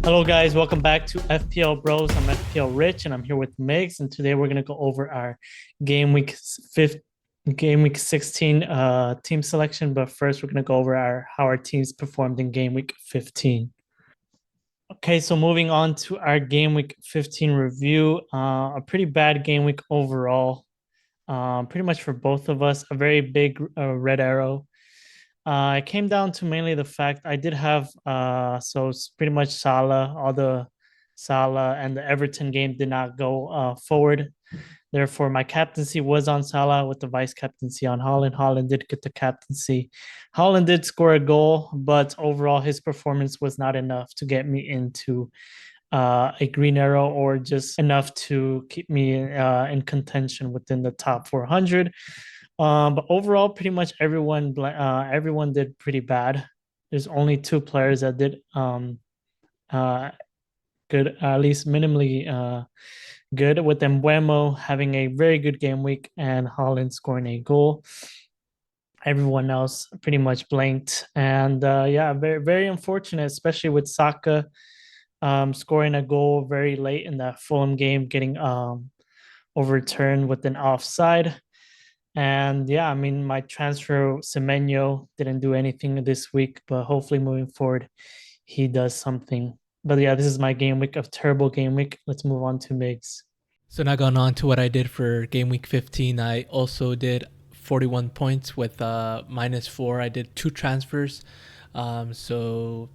Hello, guys. Welcome back to FPL Bros. I'm FPL Rich, and I'm here with MIGS. And today we're gonna go over our game week fifth, game week 16 team selection. But first, we're gonna go over how our teams performed in game week 15. Okay, so moving on to our game week 15 review. A pretty bad game week overall. Pretty much for both of us. A very big red arrow. It came down to mainly the fact I did have so it's pretty much all the Salah and the Everton game did not go forward. Therefore, my captaincy was on Salah with the vice captaincy on Holland. Holland did get the captaincy. Holland did score a goal, but overall his performance was not enough to get me into a green arrow or just enough to keep me in contention within the top 400. But overall, pretty much everyone did pretty bad. There's only two players that did uh, good, at least minimally good, with Embuemo having a very good game week and Holland scoring a goal. Everyone else pretty much blanked, and yeah, very very unfortunate, especially with Saka scoring a goal very late in that Fulham game, getting overturned with an offside. And yeah, I mean, my transfer Semenyo didn't do anything this week, but hopefully moving forward, he does something. But yeah, this is my game week of terrible game week. Let's move on to MIGS. So now going on to what I did for game week 15, I also did 41 points with -4. I did two transfers, so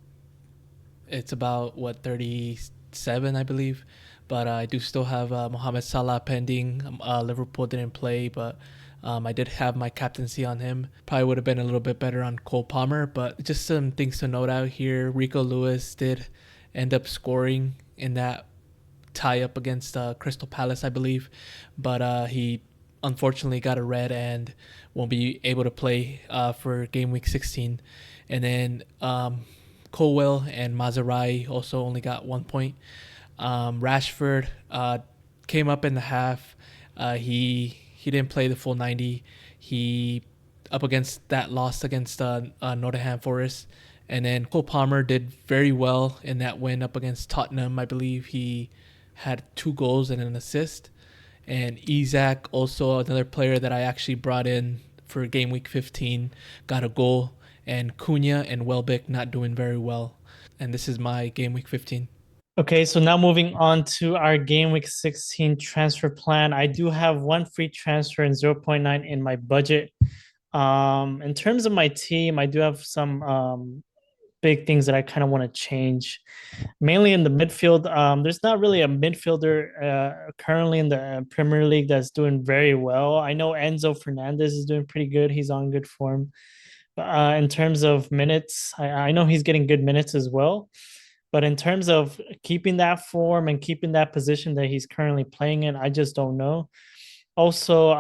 it's about 37, I believe. But I do still have Mohamed Salah pending. Liverpool didn't play, but I did have my captaincy on him. Probably would have been a little bit better on Cole Palmer, but just some things to note out here. Rico Lewis did end up scoring in that tie up against Crystal Palace, I believe, but he unfortunately got a red and won't be able to play for game week 16. And then Colwell and Mazerai also only got 1 point. Rashford came up in the half. He didn't play the full 90. He up against that loss against Nottingham Forest. And then Cole Palmer did very well in that win up against Tottenham. I believe he had 2 goals and an assist. And Isaac, also another player that I actually brought in for game week 15, got a goal. And Cunha and Welbeck not doing very well. And this is my game week 15. Okay, so now moving on to our game week 16 transfer plan. I do have one free transfer and zero point 0.9 in my budget. In terms of my team, I do have some big things that I kind of want to change. Mainly in the midfield, there's not really a midfielder currently in the Premier League that's doing very well. I know Enzo Fernandez is doing pretty good. He's on good form. But in terms of minutes, I know he's getting good minutes as well. But in terms of keeping that form and keeping that position that he's currently playing in, I just don't know. Also,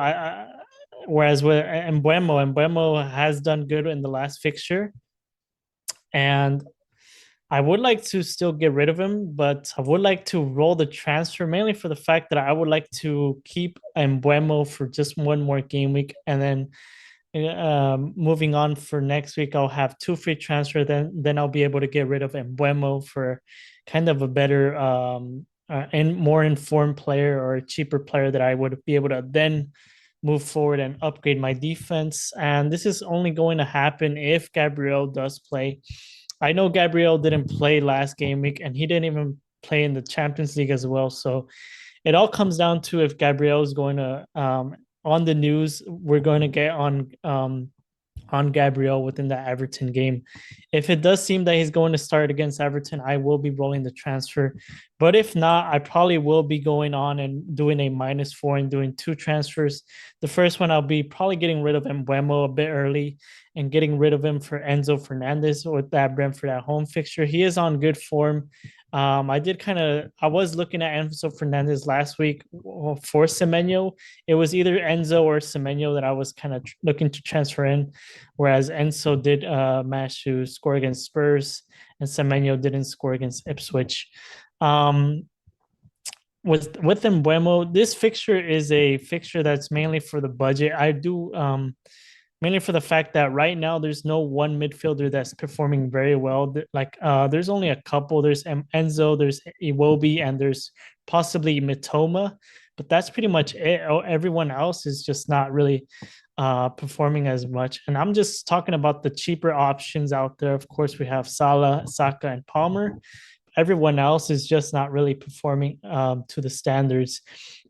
whereas with Embuemo has done good in the last fixture, and I would like to still get rid of him, but I would like to roll the transfer mainly for the fact that I would like to keep Embuemo for just one more game week, and then moving on for next week, I'll have two free transfer. Then I'll be able to get rid of Embuemo for kind of a better and more informed player or a cheaper player that I would be able to then move forward and upgrade my defense. And this is only going to happen if Gabriel does play. I know Gabriel didn't play last game week, and he didn't even play in the Champions League as well. So it all comes down to if Gabriel is going to on the news. We're going to get on Gabriel within the Everton game. If it does seem that he's going to start against Everton, I will be rolling the transfer. But if not, I probably will be going on and doing a -4 and doing two transfers. The first one, I'll be probably getting rid of Embuemo a bit early and getting rid of him for Enzo Fernandez with that Brentford at home fixture. He is on good form. I was looking at Enzo Fernandez last week for Semenyo. It was either Enzo or Semenyo that I was kind of looking to transfer in, whereas Enzo did manage to score against Spurs and Semenyo didn't score against Ipswich. With Embuemo, this fixture is a fixture that's mainly for the budget. I do mainly for the fact that right now there's no one midfielder that's performing very well. Like there's only a couple. There's Enzo, there's Iwobi, and there's possibly Mitoma, but that's pretty much it. Everyone else is just not really performing as much. And I'm just talking about the cheaper options out there. Of course, we have Salah, Saka, and Palmer. Everyone else is just not really performing to the standards.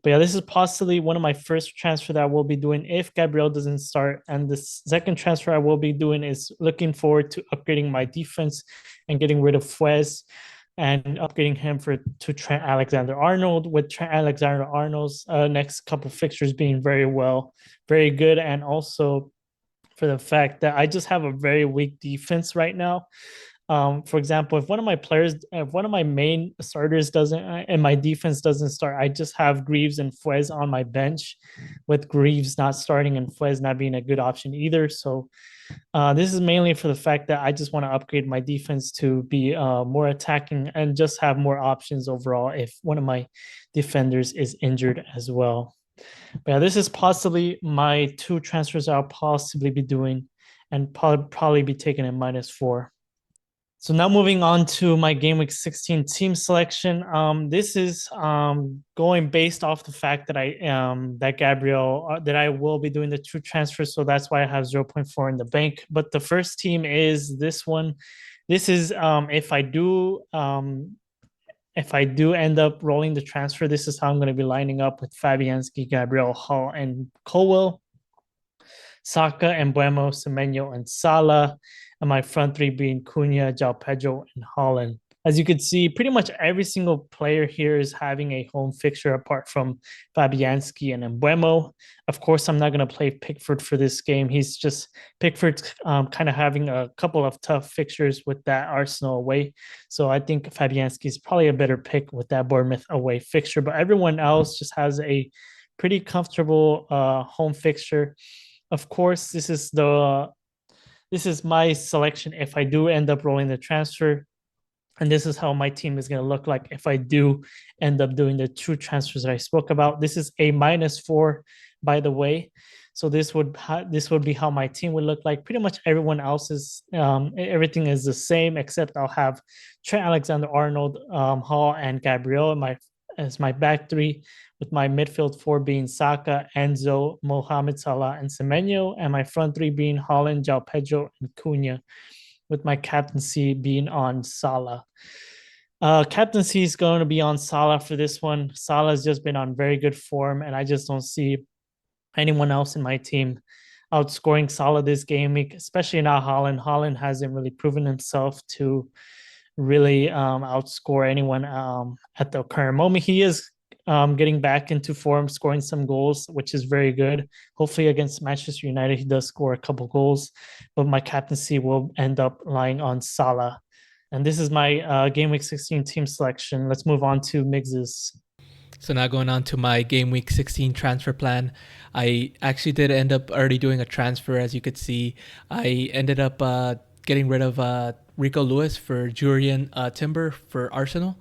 But yeah, this is possibly one of my first transfer that I will be doing if Gabriel doesn't start. And the second transfer I will be doing is looking forward to upgrading my defense and getting rid of Fuez and upgrading him to Trent Alexander-Arnold, with Trent Alexander-Arnold's next couple fixtures being very good, and also for the fact that I just have a very weak defense right now. For example, if one of my main starters doesn't, and my defense doesn't start, I just have Greaves and Fuez on my bench, with Greaves not starting and Fuez not being a good option either. So this is mainly for the fact that I just want to upgrade my defense to be more attacking and just have more options overall if one of my defenders is injured as well. But yeah, this is possibly my two transfers I'll possibly be doing, and probably be taking a -4. So now moving on to my game week 16 team selection. This is going based off the fact that I will be doing the two transfers, so that's why I have 0.4 in the bank. But the first team is this one. This is if I do end up rolling the transfer, this is how I'm going to be lining up with Fabianski, Gabriel, Hall, and Colwell. Saka, Embuemo, Semenyo, and Salah, and my front three being Cunha, João Pedro, and Holland. As you can see, pretty much every single player here is having a home fixture apart from Fabianski and Embuemo. Of course, I'm not going to play Pickford for this game. Pickford's kind of having a couple of tough fixtures with that Arsenal away. So I think Fabianski is probably a better pick with that Bournemouth away fixture. But everyone else just has a pretty comfortable home fixture. Of course, this is my selection if I do end up rolling the transfer. And this is how my team is going to look like if I do end up doing the two transfers that I spoke about. This is a -4, by the way. So this would be how my team would look like. Pretty much everyone else's everything is the same, except I'll have Trent Alexander-Arnold, Hall, and Gabriel as my back three, with my midfield four being Saka, Enzo, Mohamed Salah, and Semenyo, and my front three being Holland, João Pedro, and Cunha, with my captaincy being on Salah. Captaincy is going to be on Salah for this one. Salah has just been on very good form, and I just don't see anyone else in my team outscoring Salah this game week, especially not Holland. Holland hasn't really proven himself to really outscore anyone at the current moment. He is getting back into form, scoring some goals, which is very good. Hopefully against Manchester United, he does score a couple goals, but my captaincy will end up lying on Salah. And this is my game week 16 team selection. Let's move on to MIGS's. So now going on to my game week 16 transfer plan. I actually did end up already doing a transfer. As you could see, I ended up getting rid of Rico Lewis for Jurrien Timber for Arsenal.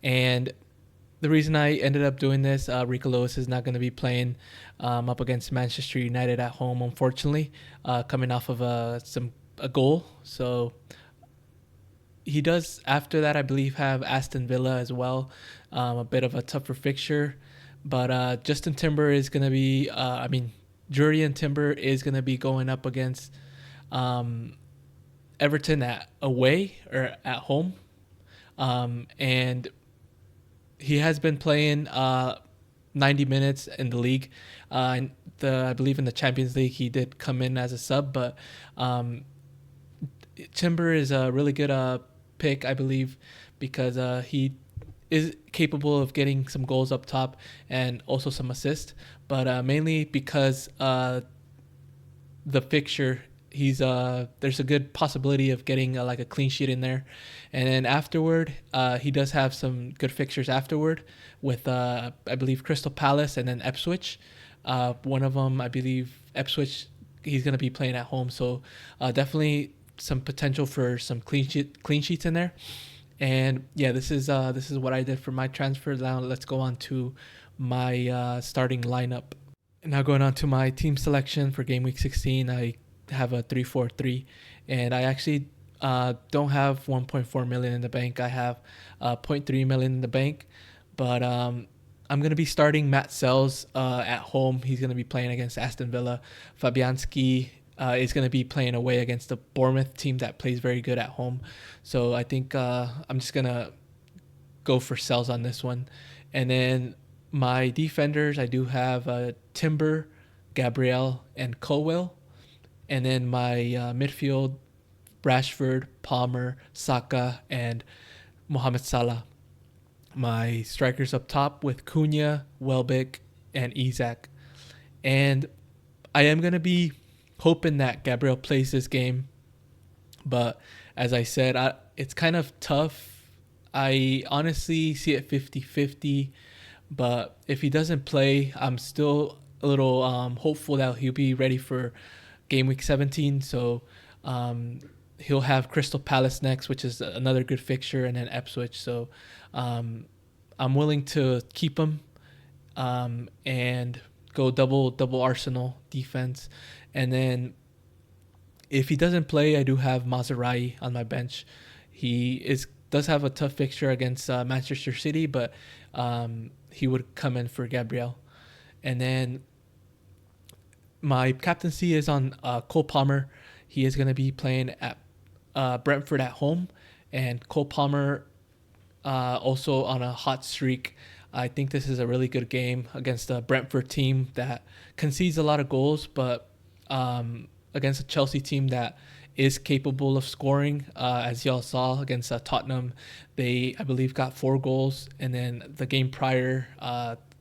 And the reason I ended up doing this, Rico Lewis is not going to be playing up against Manchester United at home, unfortunately, coming off of a goal. So he does, after that, I believe, have Aston Villa as well, a bit of a tougher fixture. But Justin Timber is going to be, Jurrien Timber is going to be going up against Everton away or at home. And he has been playing 90 minutes in the league. I believe in the Champions League he did come in as a sub, but Timber is a really good pick, I believe, because he is capable of getting some goals up top and also some assists, but mainly because the fixture, there's a good possibility of getting like a clean sheet in there. And then afterward, he does have some good fixtures afterward with I believe Crystal Palace and then Ipswich. One of them, I believe Ipswich, he's going to be playing at home, so definitely some potential for some clean sheets in there. And yeah, this is what I did for my transfer. Now let's go on to my starting lineup. And now going on to my team selection for game week 16, I have a 3-4-3, and I actually don't have 1.4 million in the bank. I have 0.3 million in the bank, but I'm gonna be starting Matt Sells at home. He's gonna be playing against Aston Villa. Fabianski is gonna be playing away against the Bournemouth team that plays very good at home. So I think I'm just gonna go for Sells on this one. And then my defenders, I do have Timber, Gabriel, and Colwell. And then my midfield, Rashford, Palmer, Saka, and Mohamed Salah. My strikers up top with Cunha, Welbeck, and Isak. And I am going to be hoping that Gabriel plays this game. But as I said, it's kind of tough. I honestly see it 50-50. But if he doesn't play, I'm still a little hopeful that he'll be ready for game week 17. So he'll have Crystal Palace next, which is another good fixture, and then Ipswich. So I'm willing to keep him and go double Arsenal defense. And then if he doesn't play, I do have Maserati on my bench. He does have a tough fixture against Manchester City, but he would come in for Gabriel. And then my captaincy is on Cole Palmer. He is going to be playing at Brentford at home, and Cole Palmer also on a hot streak. I think this is a really good game against a Brentford team that concedes a lot of goals, but against a Chelsea team that is capable of scoring. As y'all saw against Tottenham, they, I believe, got 4 goals, and then the game prior,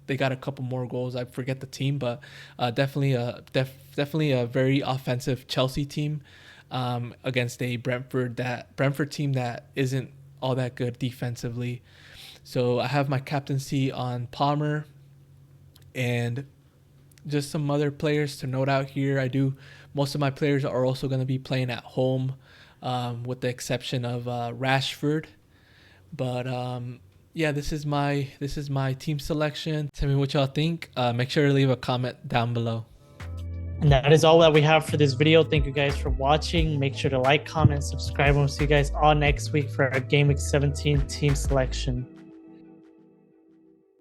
they got a couple more goals. I forget the team, but definitely a very offensive Chelsea team against a Brentford team that isn't all that good defensively. So I have my captaincy on Palmer, and just some other players to note out here. Most of my players are also going to be playing at home, with the exception of Rashford. But yeah, this is my team selection. Tell me what y'all think. Make sure to leave a comment down below. And that is all that we have for this video. Thank you guys for watching. Make sure to like, comment, subscribe, and we'll see you guys all next week for our Game Week 17 team selection.